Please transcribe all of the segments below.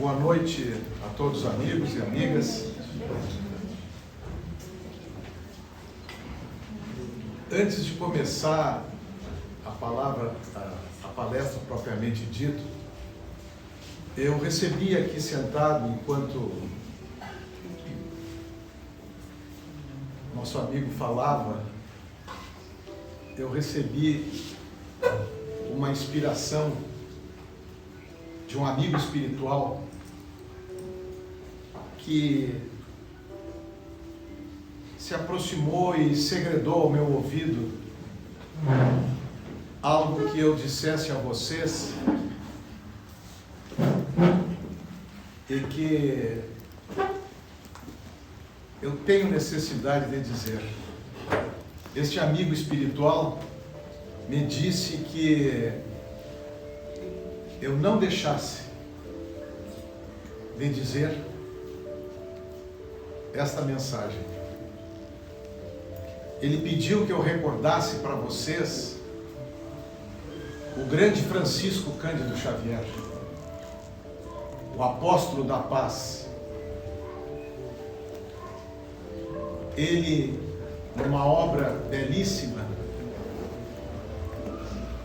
Boa noite a todos os amigos e amigas. Antes de começar a palestra propriamente dita, eu recebi aqui sentado, enquanto nosso amigo falava, eu recebi uma inspiração de um amigo espiritual que se aproximou e segredou ao meu ouvido algo que eu dissesse a vocês e que eu tenho necessidade de dizer. Este amigo espiritual me disse que eu não deixasse de dizer esta mensagem. Ele pediu que eu recordasse para vocês o grande Francisco Cândido Xavier, o apóstolo da paz. Ele, numa obra belíssima,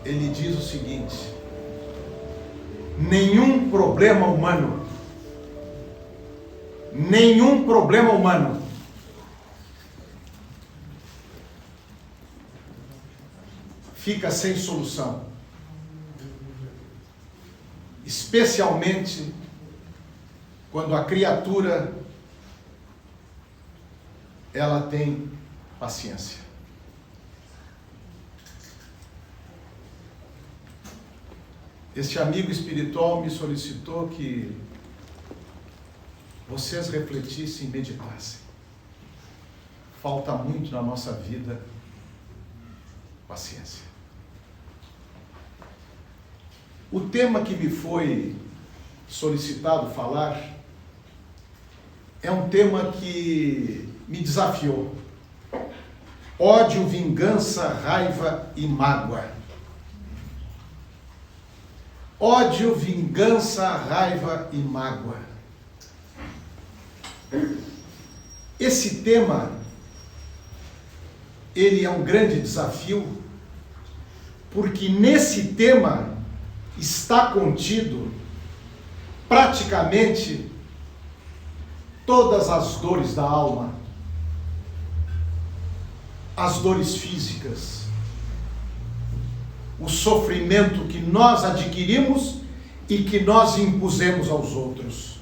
ele diz o seguinte: nenhum problema humano fica sem solução, especialmente quando a criatura ela tem paciência. Este amigo espiritual me solicitou que vocês refletissem e meditassem. Falta muito na nossa vida paciência. O tema que me foi solicitado falar é um tema que me desafiou. Ódio, vingança, raiva e mágoa. Ódio, vingança, raiva e mágoa. Esse tema, ele é um grande desafio, porque nesse tema está contido praticamente todas as dores da alma, as dores físicas, o sofrimento que nós adquirimos e que nós impusemos aos outros.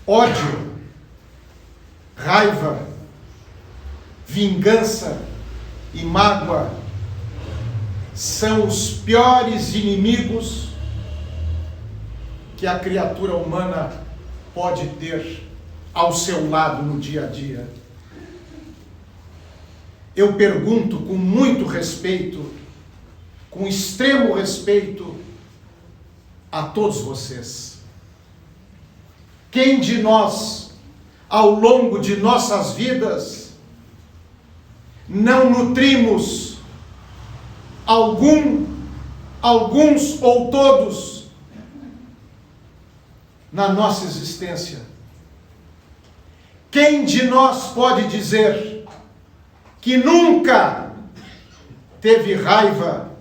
Ódio, raiva, vingança e mágoa são os piores inimigos que a criatura humana pode ter ao seu lado no dia a dia. Eu pergunto com muito respeito, com extremo respeito a todos vocês: quem de nós, ao longo de nossas vidas, não nutrimos alguns ou todos na nossa existência? Quem de nós pode dizer que nunca teve raiva,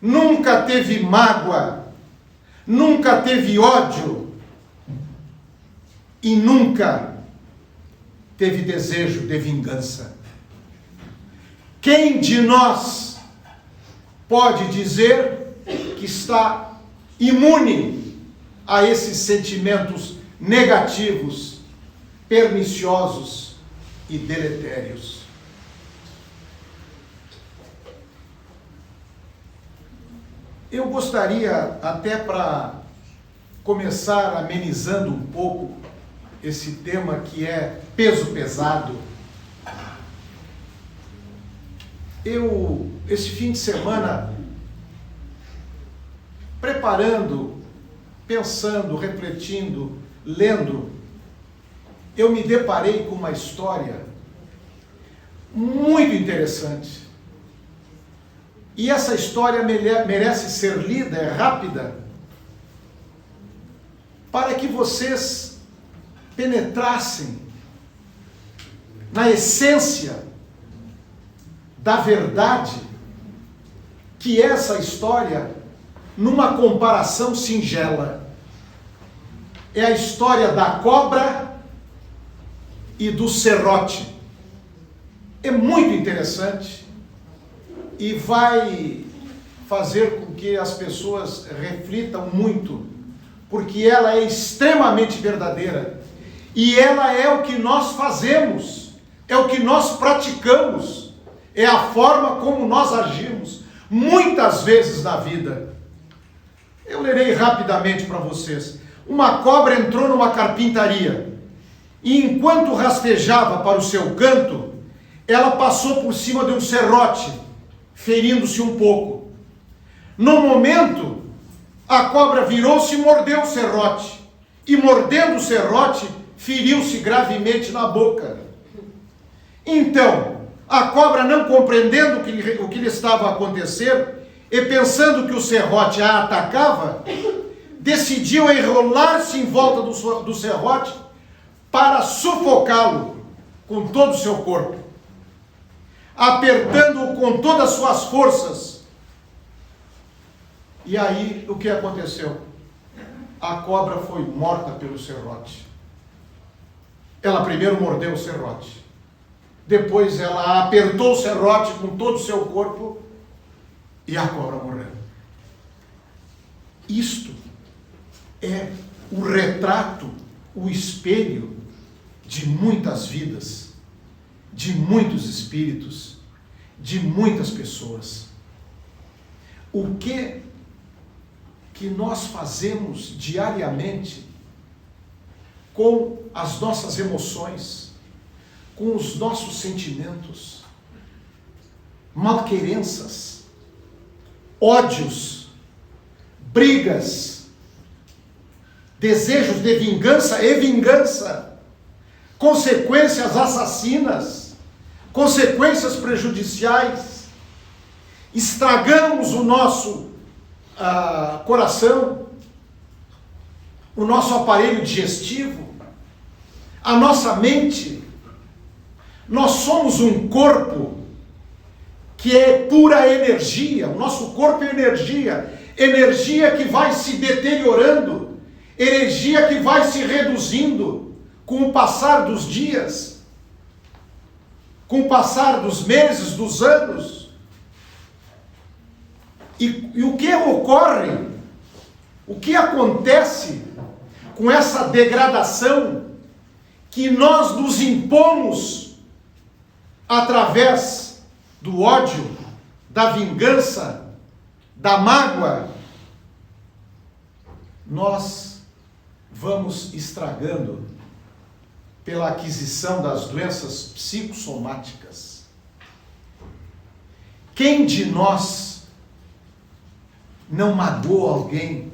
nunca teve mágoa, nunca teve ódio e nunca teve desejo de vingança? Quem de nós pode dizer que está imune a esses sentimentos negativos, perniciosos e deletérios? Eu gostaria, até para começar amenizando um pouco esse tema que é peso pesado, esse fim de semana, preparando, pensando, refletindo, lendo, eu me deparei com uma história muito interessante. E essa história merece ser lida, é rápida, para que vocês penetrassem na essência da verdade que essa história, numa comparação singela, é a história da cobra e do serrote. É muito interessante e vai fazer com que as pessoas reflitam muito, porque ela é extremamente verdadeira e ela é o que nós fazemos, é o que nós praticamos, é a forma como nós agimos muitas vezes na vida. Eu lerei rapidamente para vocês. Uma cobra entrou numa carpintaria e, enquanto rastejava para o seu canto, ela passou por cima de um serrote, ferindo-se um pouco. No momento, a cobra virou-se e mordeu o serrote, e mordendo o serrote, feriu-se gravemente na boca. Então, a cobra, não compreendendo o que lhe estava a acontecer, e pensando que o serrote a atacava, decidiu enrolar-se em volta do serrote para sufocá-lo com todo o seu corpo, apertando-o com todas as suas forças. E aí, o que aconteceu? A cobra foi morta pelo serrote. Ela primeiro mordeu o serrote, depois ela apertou o serrote com todo o seu corpo e a cobra morreu. Isto é o retrato, o espelho de muitas vidas, de muitos espíritos, de muitas pessoas. O que nós fazemos diariamente com as nossas emoções, com os nossos sentimentos, malquerenças, ódios, brigas, desejos de vingança e vingança, consequências assassinas, consequências prejudiciais. Estragamos o nosso coração, o nosso aparelho digestivo, a nossa mente. Nós somos um corpo que é pura energia. O nosso corpo é energia, energia que vai se deteriorando, energia que vai se reduzindo com o passar dos dias, com o passar dos meses, dos anos. E o que ocorre, o que acontece com essa degradação que nós nos impomos através do ódio, da vingança, da mágoa? Nós vamos estragando pela aquisição das doenças psicossomáticas. Quem de nós não magoou alguém?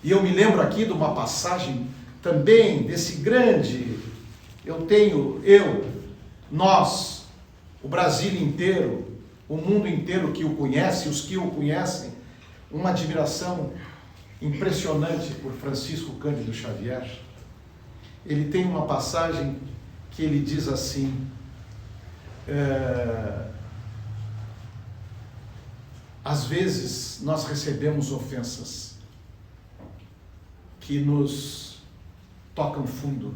E eu me lembro aqui de uma passagem também desse grande, nós, o Brasil inteiro, o mundo inteiro que o conhece, os que o conhecem, uma admiração impressionante por Francisco Cândido Xavier. Ele tem uma passagem que ele diz assim: às vezes nós recebemos ofensas que nos tocam fundo,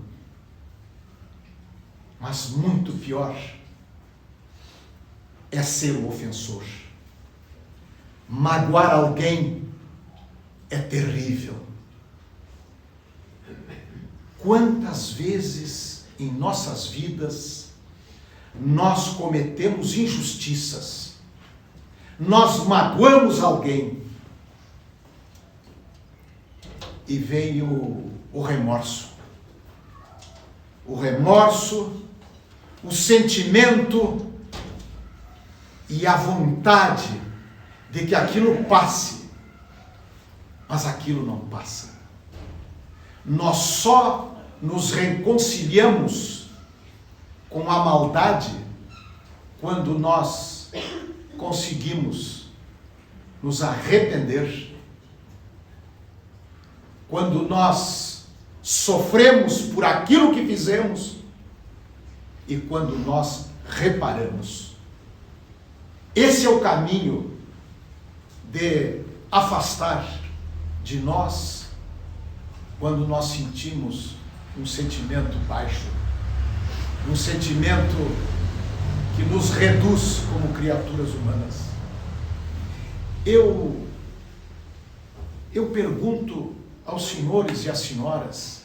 mas muito pior é ser o ofensor. Magoar alguém é terrível. Quantas vezes em nossas vidas nós cometemos injustiças, nós magoamos alguém e vem o remorso. O remorso, o sentimento e a vontade de que aquilo passe, mas aquilo não passa. Nós só nos reconciliamos com a maldade quando nós conseguimos nos arrepender, quando nós sofremos por aquilo que fizemos e quando nós reparamos. Esse é o caminho de afastar de nós quando nós sentimos um sentimento baixo, um sentimento que nos reduz como criaturas humanas. Eu pergunto aos senhores e às senhoras,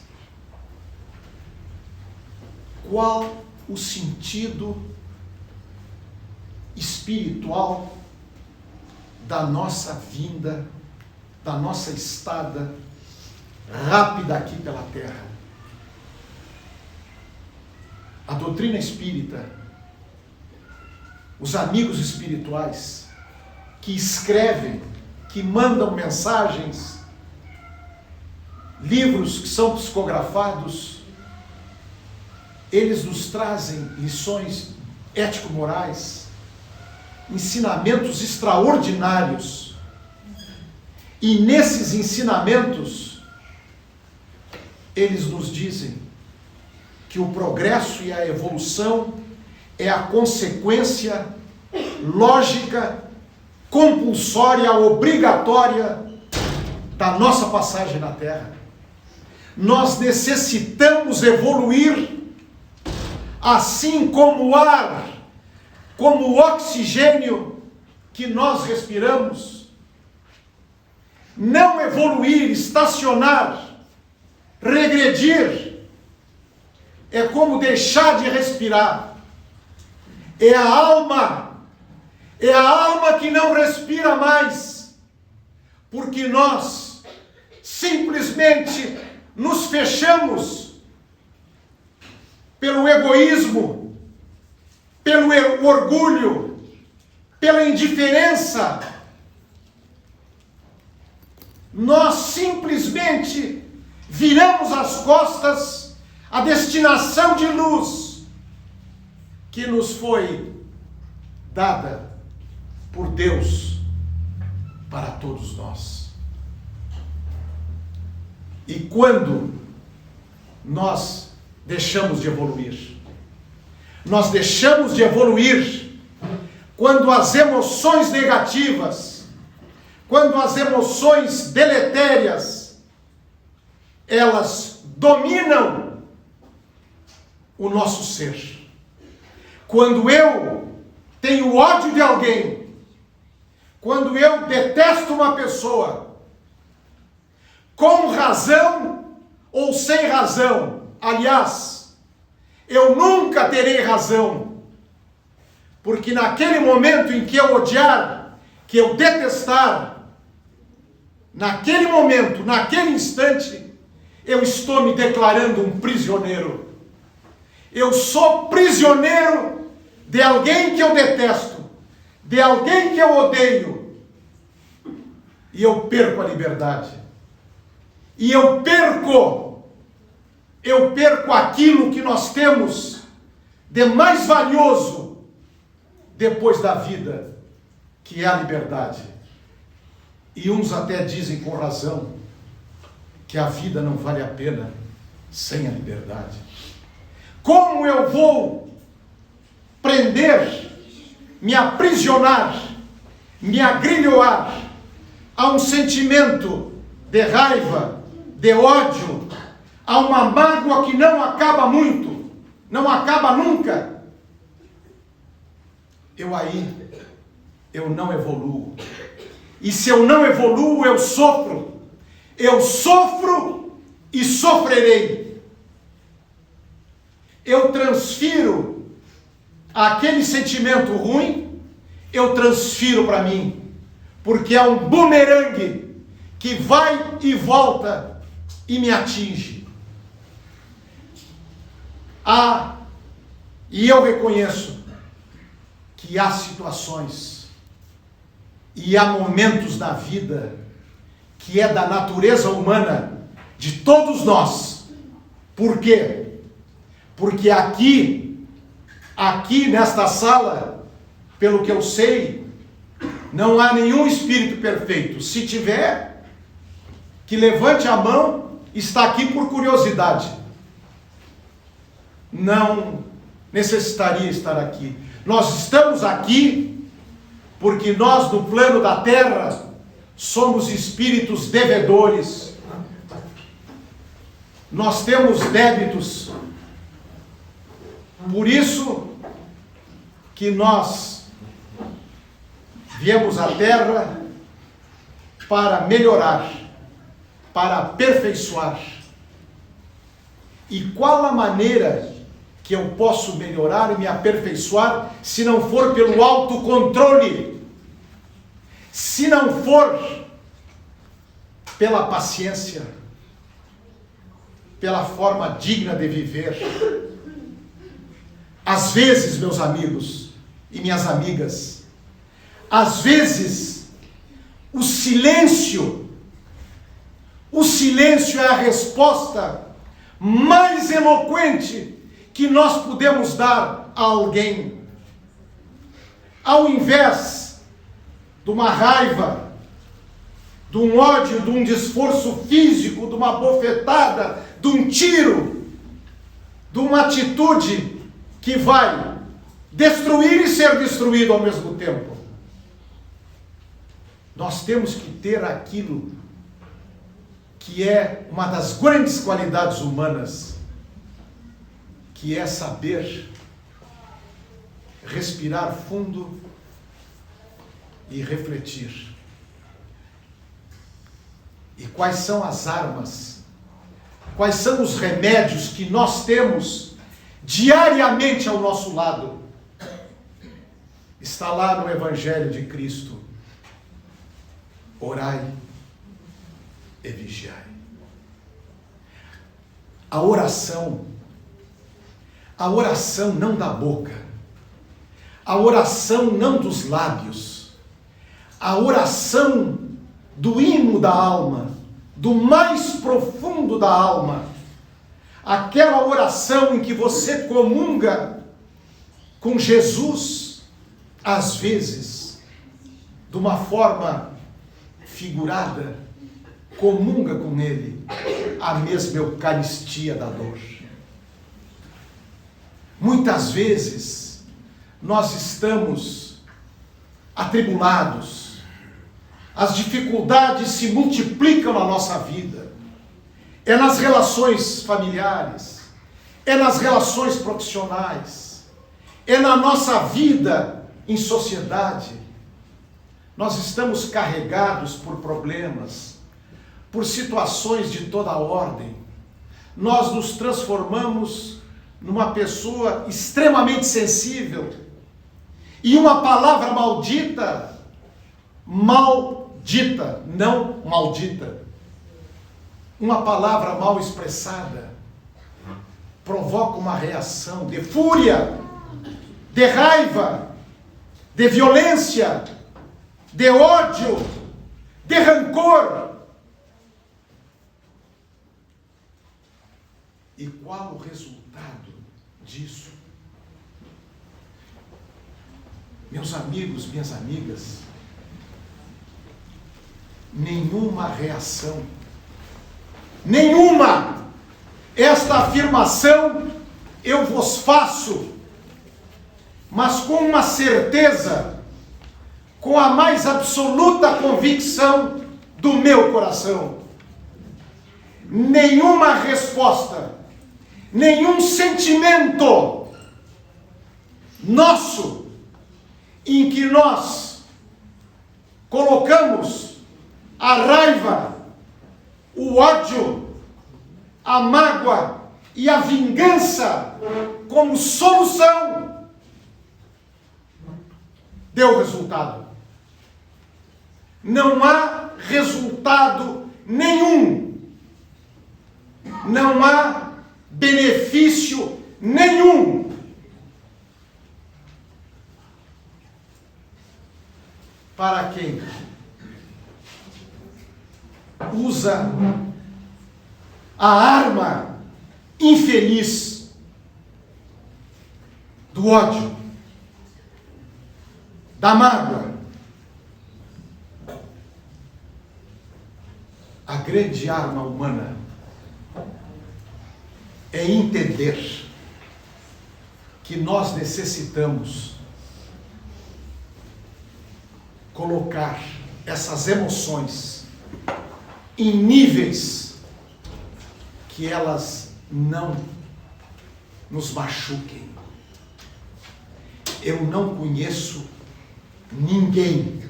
qual o sentido espiritual da nossa vinda, da nossa estada rápida aqui pela terra? A doutrina espírita, os amigos espirituais que escrevem, que mandam mensagens, livros que são psicografados, eles nos trazem lições ético-morais, ensinamentos extraordinários. E nesses ensinamentos, eles nos dizem que o progresso e a evolução é a consequência lógica, compulsória, obrigatória da nossa passagem na Terra. Nós necessitamos evoluir, assim como o ar, como o oxigênio que nós respiramos. Não evoluir, estacionar, regredir, é como deixar de respirar. É a alma que não respira mais, porque nós simplesmente nos fechamos pelo egoísmo, pelo orgulho, pela indiferença. Nós simplesmente viramos as costas à destinação de luz que nos foi dada por Deus para todos nós. E quando nós deixamos de evoluir, nós deixamos de evoluir quando as emoções negativas, quando as emoções deletérias, elas dominam o nosso ser. Quando eu tenho ódio de alguém, quando eu detesto uma pessoa, com razão ou sem razão, aliás, eu nunca terei razão, porque naquele momento em que eu odiar, que eu detestar, naquele momento, naquele instante, eu estou me declarando um prisioneiro. Eu sou prisioneiro de alguém que eu detesto, de alguém que eu odeio, e eu perco a liberdade. E eu perco aquilo que nós temos de mais valioso depois da vida, que é a liberdade. E uns até dizem com razão que a vida não vale a pena sem a liberdade. Como eu vou prender, me aprisionar, me agrilhoar a um sentimento de raiva, de ódio, a uma mágoa que não acaba muito, não acaba nunca? Eu não evoluo. E se eu não evoluo, eu sofro. Eu sofro e sofrerei. Eu transfiro aquele sentimento ruim, eu transfiro para mim, porque é um bumerangue que vai e volta e me atinge. E eu reconheço que há situações e há momentos na vida que é da natureza humana de todos nós. Por quê? Porque aqui nesta sala, pelo que eu sei, não há nenhum espírito perfeito. Se tiver, que levante a mão está aqui por curiosidade. Não necessitaria estar aqui. Nós estamos aqui porque nós, no plano da terra, somos espíritos devedores. Nós temos débitos. Por isso que nós viemos à terra para melhorar, para aperfeiçoar. E qual a maneira que eu posso melhorar e me aperfeiçoar se não for pelo autocontrole? Se não for pela paciência, pela forma digna de viver. Às vezes, meus amigos e minhas amigas, às vezes, o silêncio é a resposta mais eloquente que nós podemos dar a alguém. Ao invés de uma raiva, de um ódio, de um desforço físico, de uma bofetada, de um tiro, de uma atitude que vai destruir e ser destruído ao mesmo tempo. Nós temos que ter aquilo que é uma das grandes qualidades humanas, que é saber respirar fundo e refletir. E quais são as armas, quais são os remédios que nós temos diariamente ao nosso lado? Está lá no Evangelho de Cristo: orai e vigiai. A oração não da boca, a oração não dos lábios, a oração do íntimo da alma, do mais profundo da alma, aquela oração em que você comunga com Jesus, às vezes, de uma forma figurada, comunga com Ele a mesma Eucaristia da dor. Muitas vezes, nós estamos atribulados, as dificuldades se multiplicam na nossa vida, é nas relações familiares, é nas relações profissionais, é na nossa vida em sociedade. Nós estamos carregados por problemas, por situações de toda ordem. Nós nos transformamos numa pessoa extremamente sensível, e uma palavra maldita, não maldita, uma palavra mal expressada, provoca uma reação de fúria, de raiva, de violência, de ódio, de rancor. E qual o resultado disso? Meus amigos, minhas amigas, nenhuma reação, nenhuma. Esta afirmação eu vos faço, mas com uma certeza, com a mais absoluta convicção do meu coração. Nenhuma resposta, nenhum sentimento nosso em que nós colocamos a raiva, o ódio, a mágoa e a vingança como solução, deu resultado. Não há resultado nenhum. Não há benefício nenhum. Para quem usa a arma infeliz do ódio, da mágoa, A grande arma humana é entender que nós necessitamos colocar essas emoções em níveis que elas não nos machuquem. Eu não conheço ninguém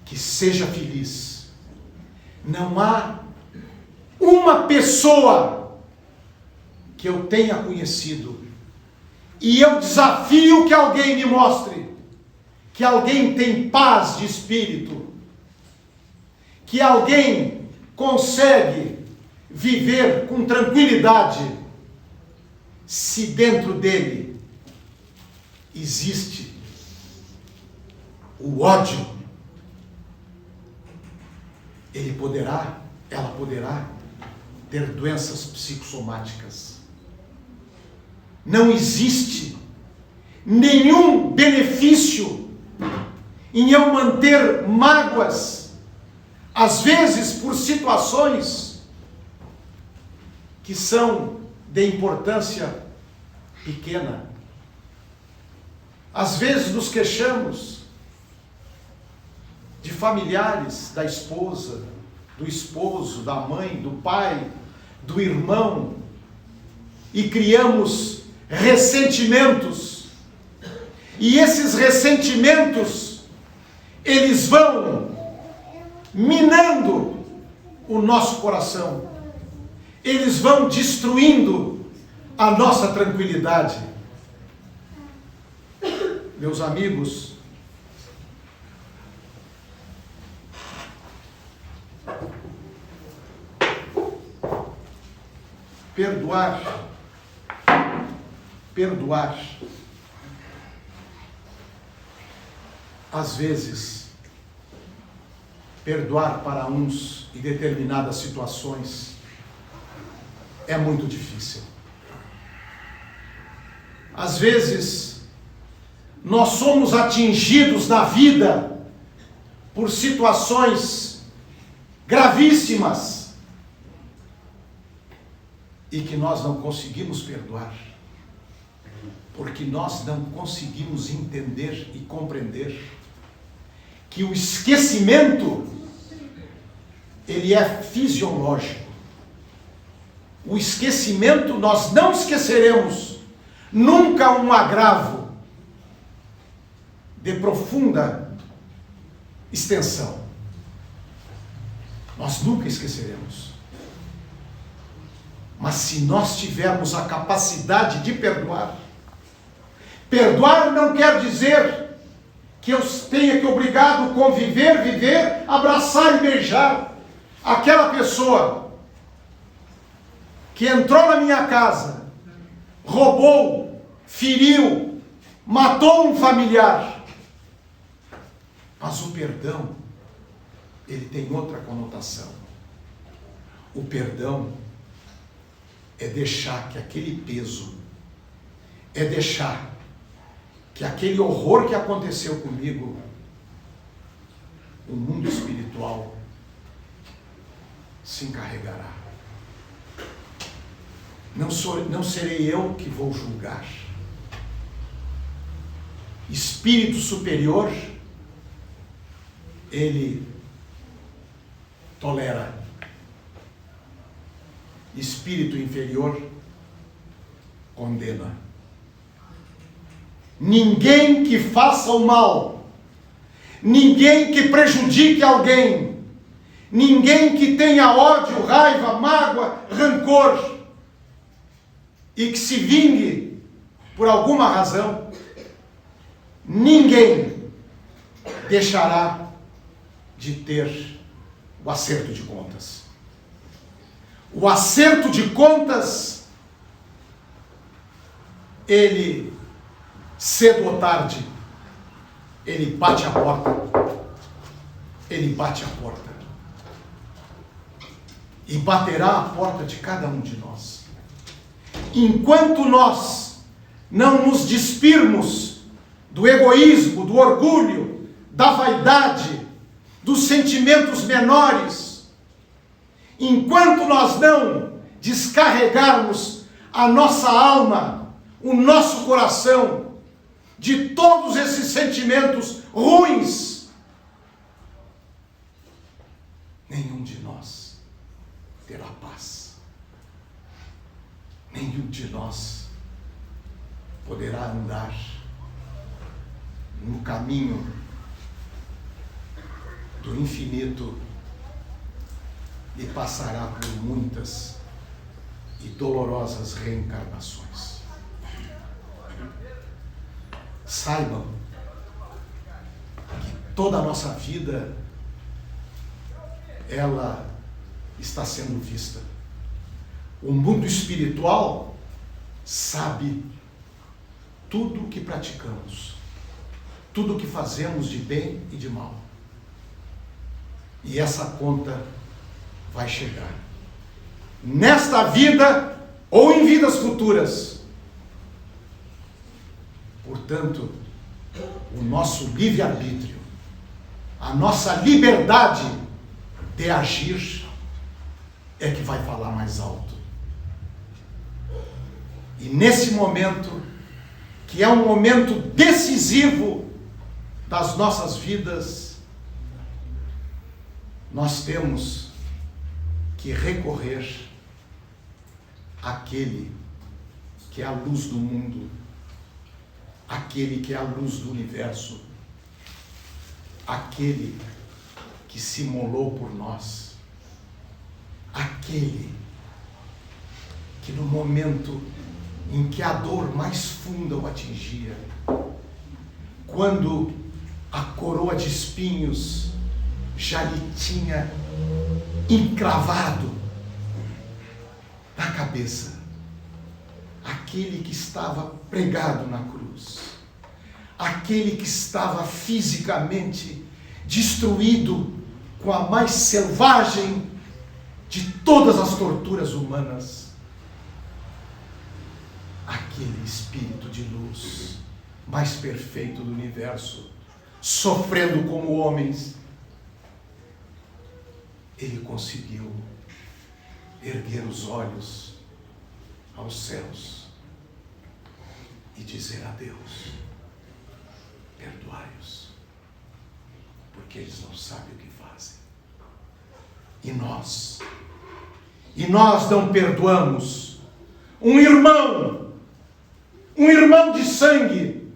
que seja feliz. Não há uma pessoa que eu tenha conhecido, e eu desafio que alguém me mostre que alguém tem paz de espírito, que alguém consegue viver com tranquilidade, se dentro dele existe o ódio. Ela poderá ter doenças psicossomáticas. Não existe nenhum benefício em eu manter mágoas, às vezes por situações que são de importância pequena. Às vezes nos queixamos de familiares, da esposa, do esposo, da mãe, do pai, do irmão, e criamos ressentimentos. E esses ressentimentos, eles vão minando o nosso coração. Eles vão destruindo a nossa tranquilidade. Meus amigos, perdoar, às vezes, perdoar para uns em determinadas situações é muito difícil. Às vezes, nós somos atingidos na vida por situações gravíssimas e que nós não conseguimos perdoar, porque nós não conseguimos entender e compreender que o esquecimento, ele é fisiológico. O esquecimento, nós não esqueceremos nunca um agravo de profunda extensão. Nós nunca esqueceremos. Mas se nós tivermos a capacidade de perdoar, perdoar não quer dizer que eu tenha que obrigado conviver, viver, abraçar e beijar aquela pessoa que entrou na minha casa, roubou, feriu, matou um familiar. Mas o perdão, ele tem outra conotação. O perdão é deixar que aquele peso, é deixar que aquele horror que aconteceu comigo, o mundo espiritual se encarregará. Não serei eu que vou julgar. Espírito superior, ele tolera. Espírito inferior condena. Ninguém que faça o mal, ninguém que prejudique alguém, ninguém que tenha ódio, raiva, mágoa, rancor e que se vingue por alguma razão, ninguém deixará de ter o acerto de contas. O acerto de contas, ele, cedo ou tarde, ele bate a porta. Ele bate a porta. E baterá a porta de cada um de nós. Enquanto nós não nos despirmos do egoísmo, do orgulho, da vaidade, dos sentimentos menores, enquanto nós não descarregarmos a nossa alma, o nosso coração, de todos esses sentimentos ruins, nenhum de nós terá paz. Nenhum de nós poderá andar no caminho do infinito e passará por muitas e dolorosas reencarnações. Saibam que toda a nossa vida, ela está sendo vista. O mundo espiritual sabe tudo o que praticamos, tudo o que fazemos de bem e de mal. E essa conta vai chegar. Nesta vida ou em vidas futuras. Portanto, o nosso livre-arbítrio, a nossa liberdade de agir é que vai falar mais alto. E nesse momento, que é um momento decisivo das nossas vidas, nós temos que recorrer àquele que é a luz do mundo, aquele que é a luz do universo, aquele que se imolou por nós, aquele que no momento em que a dor mais funda o atingia, quando a coroa de espinhos já lhe tinha encravado na cabeça, aquele que estava pregado na cruz, aquele que estava fisicamente destruído com a mais selvagem de todas as torturas humanas, aquele espírito de luz mais perfeito do universo, sofrendo como homens, ele conseguiu erguer os olhos aos céus e dizer a Deus: perdoai-os, porque eles não sabem o que fazem. E nós não perdoamos um irmão de sangue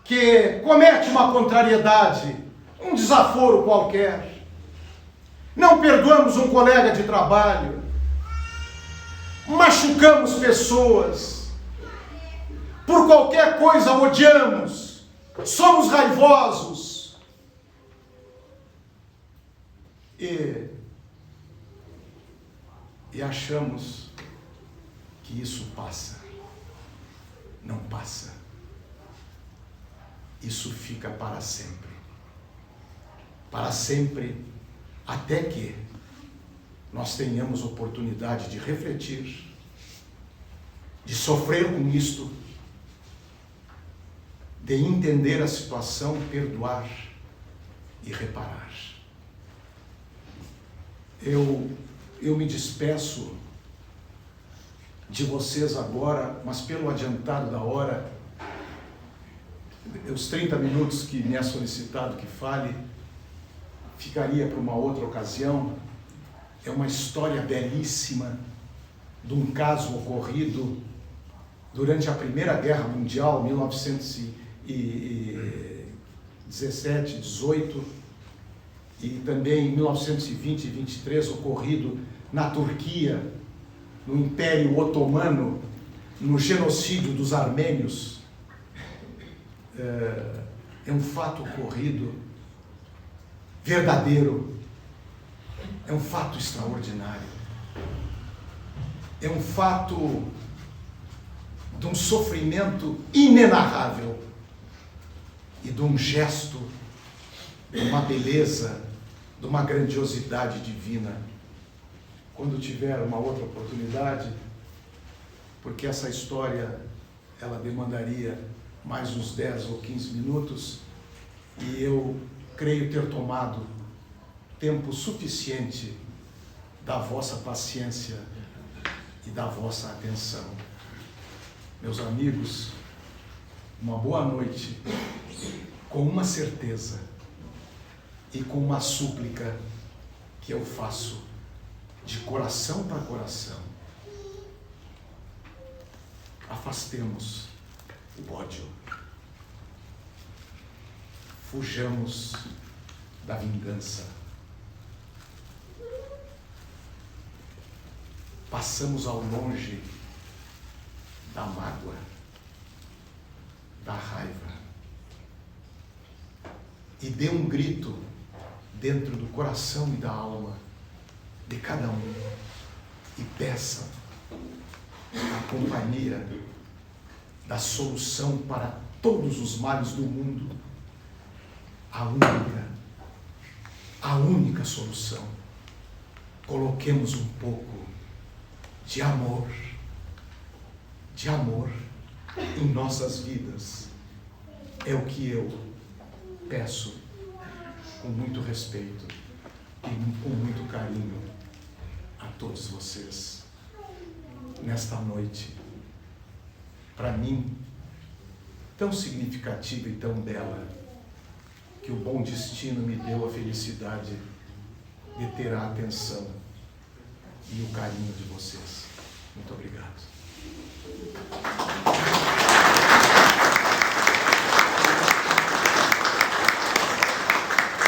que comete uma contrariedade, um desaforo qualquer. Não perdoamos um colega de trabalho, machucamos pessoas, por qualquer coisa odiamos, somos raivosos e achamos que isso passa. Não passa. Isso fica para sempre. Para sempre, até que nós tenhamos oportunidade de refletir, de sofrer com isto, de entender a situação, perdoar e reparar. Eu me despeço de vocês agora, mas pelo adiantado da hora, os 30 minutos que me é solicitado que fale, ficaria para uma outra ocasião. É uma história belíssima de um caso ocorrido durante a Primeira Guerra Mundial, 1917, 18, e também em 1920 e 23, ocorrido na Turquia, no Império Otomano, no genocídio dos armênios. É um fato ocorrido, verdadeiro, é um fato extraordinário, é um fato de um sofrimento inenarrável e de um gesto, de uma beleza, de uma grandiosidade divina. Quando tiver uma outra oportunidade, porque essa história ela demandaria mais uns 10 ou 15 minutos, e eu creio ter tomado tempo suficiente da vossa paciência e da vossa atenção. Meus amigos, uma boa noite, com uma certeza e com uma súplica que eu faço de coração para coração. Afastemos o ódio. Fujamos da vingança. Passamos ao longe da mágoa, da raiva. E dê um grito dentro do coração e da alma de cada um e peça a companhia da solução para todos os males do mundo. A única solução. Coloquemos um pouco de amor em nossas vidas. É o que eu peço com muito respeito e com muito carinho a todos vocês nesta noite, para mim, tão significativa e tão bela, que o bom destino me deu a felicidade de ter a atenção e o carinho de vocês. Muito obrigado.